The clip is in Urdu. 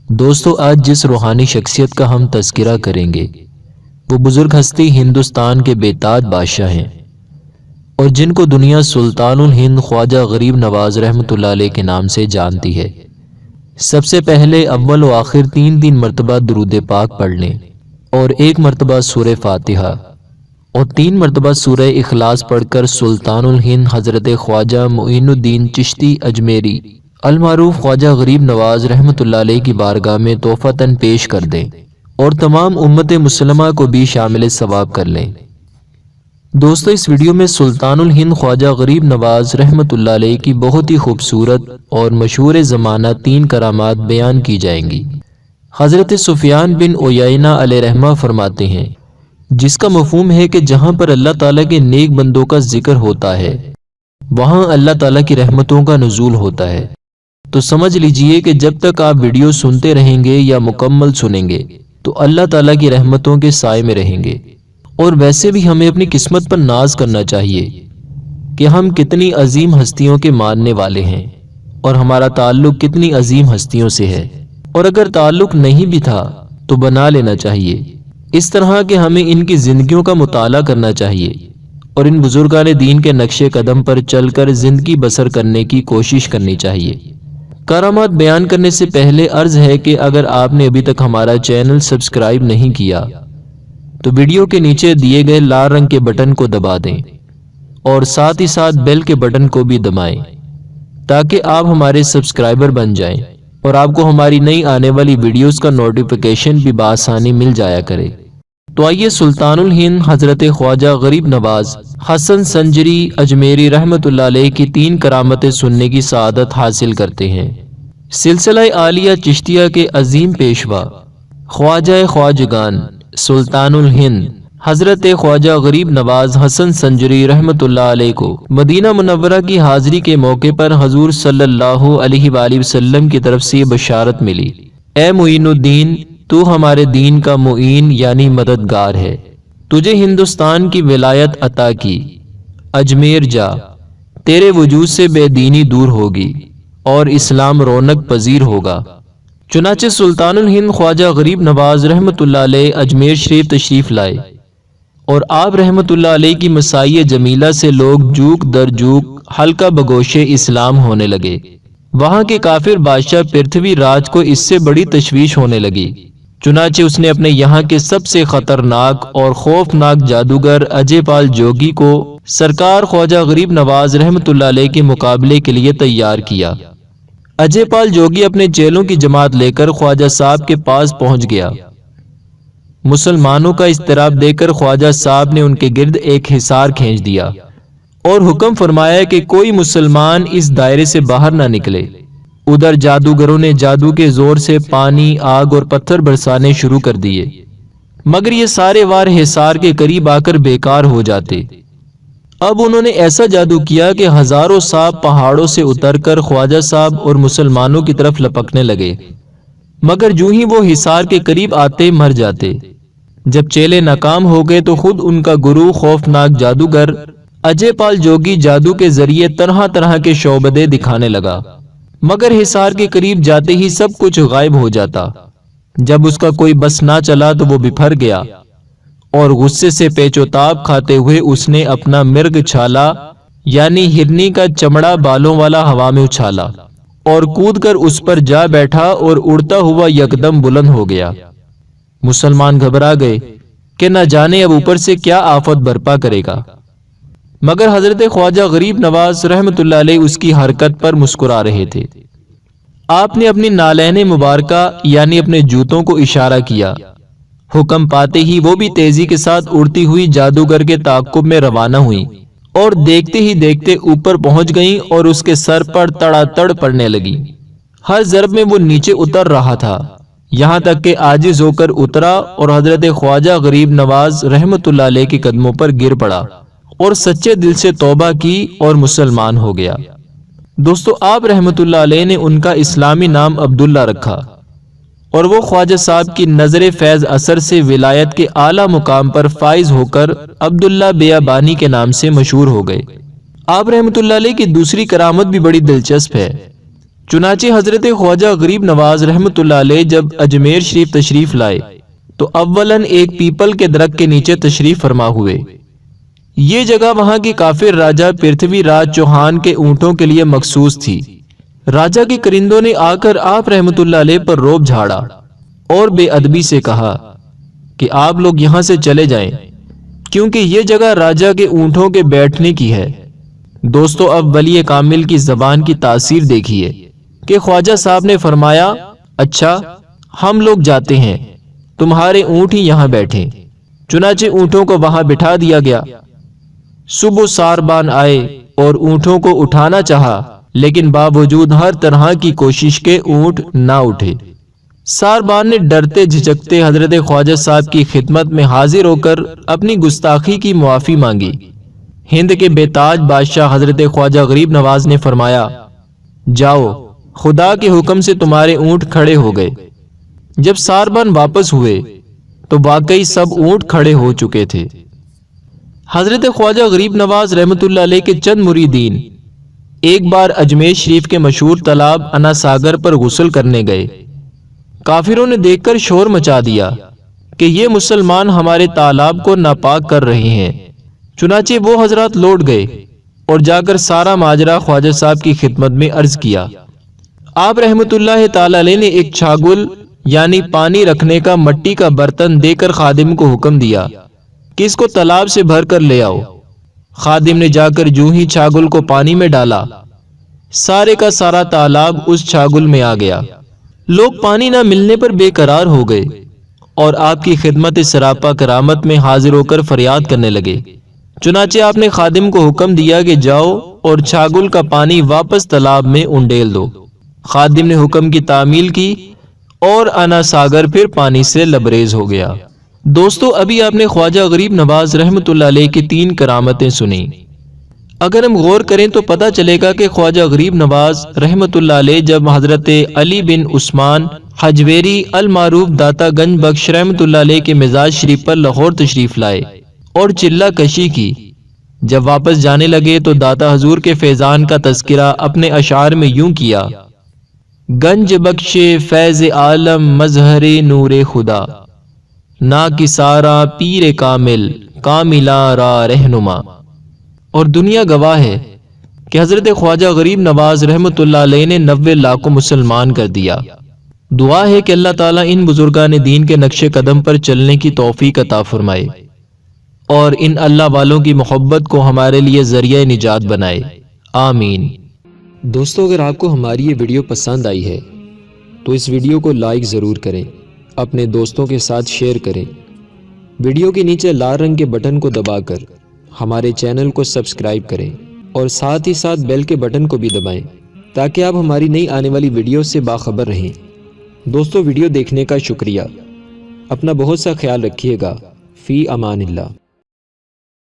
دوستو، آج جس روحانی شخصیت کا ہم تذکرہ کریں گے وہ بزرگ ہستی ہندوستان کے بے تاج بادشاہ ہیں اور جن کو دنیا سلطان الہند خواجہ غریب نواز رحمۃ اللہ علیہ کے نام سے جانتی ہے۔ سب سے پہلے اول و آخر تین مرتبہ درود پاک پڑھ لیں اور ایک مرتبہ سورہ فاتحہ اور 3 مرتبہ سورہ اخلاص پڑھ کر سلطان الہند حضرت خواجہ معین الدین چشتی اجمیری المعروف خواجہ غریب نواز رحمۃ اللہ علیہ کی بارگاہ میں تحفتاً پیش کر دیں اور تمام امت مسلمہ کو بھی شامل ثواب کر لیں۔ دوستو، اس ویڈیو میں سلطان الہند خواجہ غریب نواز رحمۃ اللہ علیہ کی بہت ہی خوبصورت اور مشہور زمانہ 3 کرامات بیان کی جائیں گی۔ حضرت سفیان بن عیینہ علیہ رحمہ فرماتے ہیں، جس کا مفہوم ہے کہ جہاں پر اللہ تعالیٰ کے نیک بندوں کا ذکر ہوتا ہے وہاں اللہ تعالیٰ کی رحمتوں کا نزول ہوتا ہے۔ تو سمجھ لیجئے کہ جب تک آپ ویڈیو سنتے رہیں گے یا مکمل سنیں گے تو اللہ تعالیٰ کی رحمتوں کے سائے میں رہیں گے۔ اور ویسے بھی ہمیں اپنی قسمت پر ناز کرنا چاہیے کہ ہم کتنی عظیم ہستیوں کے ماننے والے ہیں اور ہمارا تعلق کتنی عظیم ہستیوں سے ہے، اور اگر تعلق نہیں بھی تھا تو بنا لینا چاہیے۔ اس طرح کہ ہمیں ان کی زندگیوں کا مطالعہ کرنا چاہیے اور ان بزرگان دین کے نقش قدم پر چل کر زندگی بسر کرنے کی کوشش کرنی چاہیے۔ کرامات بیان کرنے سے پہلے عرض ہے کہ اگر آپ نے ابھی تک ہمارا چینل سبسکرائب نہیں کیا تو ویڈیو کے نیچے دیے گئے لال رنگ کے بٹن کو دبا دیں اور ساتھ ہی ساتھ بیل کے بٹن کو بھی دبائیں تاکہ آپ ہمارے سبسکرائبر بن جائیں اور آپ کو ہماری نئی آنے والی ویڈیوز کا نوٹیفیکیشن بھی بآسانی مل جایا کرے۔ تو آئیے سلطان الہند حضرت خواجہ غریب نواز حسن سنجری اجمیری رحمۃ اللہ علیہ کی 3 کرامتیں سننے کی سعادت حاصل کرتے ہیں۔ سلسلہ عالیہ چشتیہ کے عظیم پیشوا خواجہ خواجگان سلطان الہند حضرت خواجہ غریب نواز حسن سنجری رحمۃ اللہ علیہ کو مدینہ منورہ کی حاضری کے موقع پر حضور صلی اللہ علیہ وآلہ وسلم کی طرف سے بشارت ملی، اے معین الدین، تو ہمارے دین کا معین یعنی مددگار ہے، تجھے ہندوستان کی ولایت عطا کی، اجمیر جا، تیرے وجود سے بے دینی دور ہوگی اور اسلام رونق پذیر ہوگا۔ چنانچہ سلطان الہند خواجہ غریب نواز رحمۃ اللہ علیہ اجمیر شریف تشریف لائے اور آپ رحمۃ اللہ علیہ کی مسائی جمیلہ سے لوگ جوک در جوک حلقہ بگوش اسلام ہونے لگے۔ وہاں کے کافر بادشاہ پرتھوی راج کو اس سے بڑی تشویش ہونے لگی، چنانچہ اس نے اپنے یہاں کے سب سے خطرناک اور خوفناک جادوگر اجے پال جوگی کو سرکار خواجہ غریب نواز رحمۃ اللہ علیہ کے مقابلے کے لیے تیار کیا۔ اجے پال جوگی اپنے چیلوں کی جماعت لے کر خواجہ صاحب کے پاس پہنچ گیا۔ مسلمانوں کا اضطراب دیکھ کر خواجہ صاحب نے ان کے گرد ایک حصار کھینچ دیا اور حکم فرمایا کہ کوئی مسلمان اس دائرے سے باہر نہ نکلے۔ ادھر جادوگروں نے جادو کے زور سے پانی، آگ اور پتھر برسانے شروع کر دیے، مگر یہ سارے وار حصار کے قریب آ کر بیکار ہو جاتے۔ اب انہوں نے ایسا جادو کیا کہ ہزاروں سانپ پہاڑوں سے اتر کر خواجہ صاحب اور مسلمانوں کی طرف لپکنے لگے، مگر جو ہی وہ حصار کے قریب آتے مر جاتے۔ جب چیلے ناکام ہو گئے تو خود ان کا گرو خوفناک جادوگر اجے پال جوگی جادو کے ذریعے طرح طرح کے شعبدے دکھانے لگا، مگر حصار کے قریب جاتے ہی سب کچھ غائب ہو جاتا۔ جب اس کا کوئی بس نہ چلا تو وہ بپھر گیا اور غصے سے پیچ و تاب کھاتے ہوئے اس نے اپنا مرگ چھالا یعنی ہرنی کا چمڑا بالوں والا ہوا میں اچھالا اور کود کر اس پر جا بیٹھا اور اڑتا ہوا یکدم بلند ہو گیا۔ مسلمان گھبرا گئے کہ نہ جانے اب اوپر سے کیا آفت برپا کرے گا، مگر حضرت خواجہ غریب نواز رحمۃ اللہ علیہ اس کی حرکت پر مسکرا رہے تھے۔ آپ نے اپنی نالین مبارکہ یعنی اپنے جوتوں کو اشارہ کیا، حکم پاتے ہی وہ بھی تیزی کے ساتھ اڑتی ہوئی جادوگر کے تعاقب میں روانہ ہوئیں اور دیکھتے ہی دیکھتے اوپر پہنچ گئیں اور اس کے سر پر تڑا تڑ پڑنے لگی۔ ہر ضرب میں وہ نیچے اتر رہا تھا، یہاں تک کہ عاجز ہو کر اترا اور حضرت خواجہ غریب نواز رحمۃ اللہ علیہ کے قدموں پر گر پڑا اور سچے دل سے توبہ کی اور مسلمان ہو گیا۔ دوستو، آپ رحمۃ اللہ علیہ نے ان کا اسلامی نام عبداللہ رکھا اور وہ خواجہ صاحب کی نظر فیض اثر سے ولایت کے اعلیٰ مقام پر فائز ہو کر عبداللہ بیابانی کے نام سے مشہور ہو گئے۔ آپ رحمۃ اللہ علیہ کی دوسری کرامت بھی بڑی دلچسپ ہے۔ چنانچہ حضرت خواجہ غریب نواز رحمۃ اللہ علیہ جب اجمیر شریف تشریف لائے تو اولاً ایک پیپل کے درخت کے نیچے تشریف فرما ہوئے۔ یہ جگہ وہاں کی کافر راجہ پرتھوی راج چوہان کے اونٹوں کے لیے مخصوص تھی۔ راجہ کے کرندوں نے آ کر آپ رحمۃ اللہ علیہ پر روب جھاڑا اور بے ادبی سے کہا کہ آپ لوگ یہاں سے چلے جائیں، کیونکہ یہ جگہ راجہ کے اونٹوں کے بیٹھنے کی ہے۔ دوستو، اب ولی کامل کی زبان کی تاثیر دیکھیے کہ خواجہ صاحب نے فرمایا، اچھا ہم لوگ جاتے ہیں، تمہارے اونٹ ہی یہاں بیٹھیں۔ چنانچہ اونٹوں کو وہاں بٹھا دیا گیا۔ صبح ساربان آئے اور اونٹوں کو اٹھانا چاہا، لیکن باوجود ہر طرح کی کوشش کے اونٹ نہ اٹھے۔ ساربان نے ڈرتے جھجکتے حضرت خواجہ صاحب کی خدمت میں حاضر ہو کر اپنی گستاخی کی معافی مانگی۔ ہند کے بے تاج بادشاہ حضرت خواجہ غریب نواز نے فرمایا، جاؤ، خدا کے حکم سے تمہارے اونٹ کھڑے ہو گئے۔ جب ساربان واپس ہوئے تو واقعی سب اونٹ کھڑے ہو چکے تھے۔ حضرت خواجہ غریب نواز رحمۃ اللہ علیہ کے چند مریدین ایک بار اجمیر شریف کے مشہور تالاب انا ساگر پر غسل کرنے گئے۔ کافروں نے دیکھ کر شور مچا دیا کہ یہ مسلمان ہمارے تالاب کو ناپاک کر رہے ہیں۔ چنانچہ وہ حضرات لوٹ گئے اور جا کر سارا ماجرا خواجہ صاحب کی خدمت میں عرض کیا۔ آپ رحمۃ اللہ تعالی علیہ نے ایک چھاگل یعنی پانی رکھنے کا مٹی کا برتن دے کر خادم کو حکم دیا کہ اس کو تالاب سے بھر کر لے آؤ۔ خادم نے جا کر جو ہی چھاگل کو پانی میں ڈالا، سارے کا سارا تالاب اس چھاگل میں آ گیا۔ لوگ پانی نہ ملنے پر بے قرار ہو گئے اور آپ کی خدمت سراپا کرامت میں حاضر ہو کر فریاد کرنے لگے۔ چنانچہ آپ نے خادم کو حکم دیا کہ جاؤ اور چھاگل کا پانی واپس تالاب میں انڈیل دو۔ خادم نے حکم کی تعمیل کی اور انا ساگر پھر پانی سے لبریز ہو گیا۔ دوستو، ابھی آپ نے خواجہ غریب نواز رحمۃ اللہ علیہ کی 3 کرامتیں سنی۔ اگر ہم غور کریں تو پتہ چلے گا کہ خواجہ غریب نواز رحمۃ اللہ علیہ جب حضرت علی بن عثمان حجویری المعروف داتا گنج بخش رحمۃ اللہ علیہ کے مزاج شریف پر لاہور تشریف لائے اور چلہ کشی کی، جب واپس جانے لگے تو داتا حضور کے فیضان کا تذکرہ اپنے اشعار میں یوں کیا، گنج بخش فیض عالم مظہر نور خدا، نا کسارا پیر کامل کاملا را رہنما۔ اور دنیا گواہ ہے کہ حضرت خواجہ غریب نواز رحمۃ اللہ علیہ نے 90 لاکھ کو مسلمان کر دیا۔ دعا ہے کہ اللہ تعالیٰ ان بزرگان دین کے نقش قدم پر چلنے کی توفیق عطا فرمائے اور ان اللہ والوں کی محبت کو ہمارے لیے ذریعہ نجات بنائے، آمین۔ دوستو، اگر آپ کو ہماری یہ ویڈیو پسند آئی ہے تو اس ویڈیو کو لائک ضرور کریں، اپنے دوستوں کے ساتھ شیئر کریں۔ ویڈیو کے نیچے لال رنگ کے بٹن کو دبا کر ہمارے چینل کو سبسکرائب کریں اور ساتھ ہی ساتھ بیل کے بٹن کو بھی دبائیں تاکہ آپ ہماری نئی آنے والی ویڈیو سے باخبر رہیں۔ دوستو، ویڈیو دیکھنے کا شکریہ۔ اپنا بہت سا خیال رکھیے گا۔ فی امان اللہ۔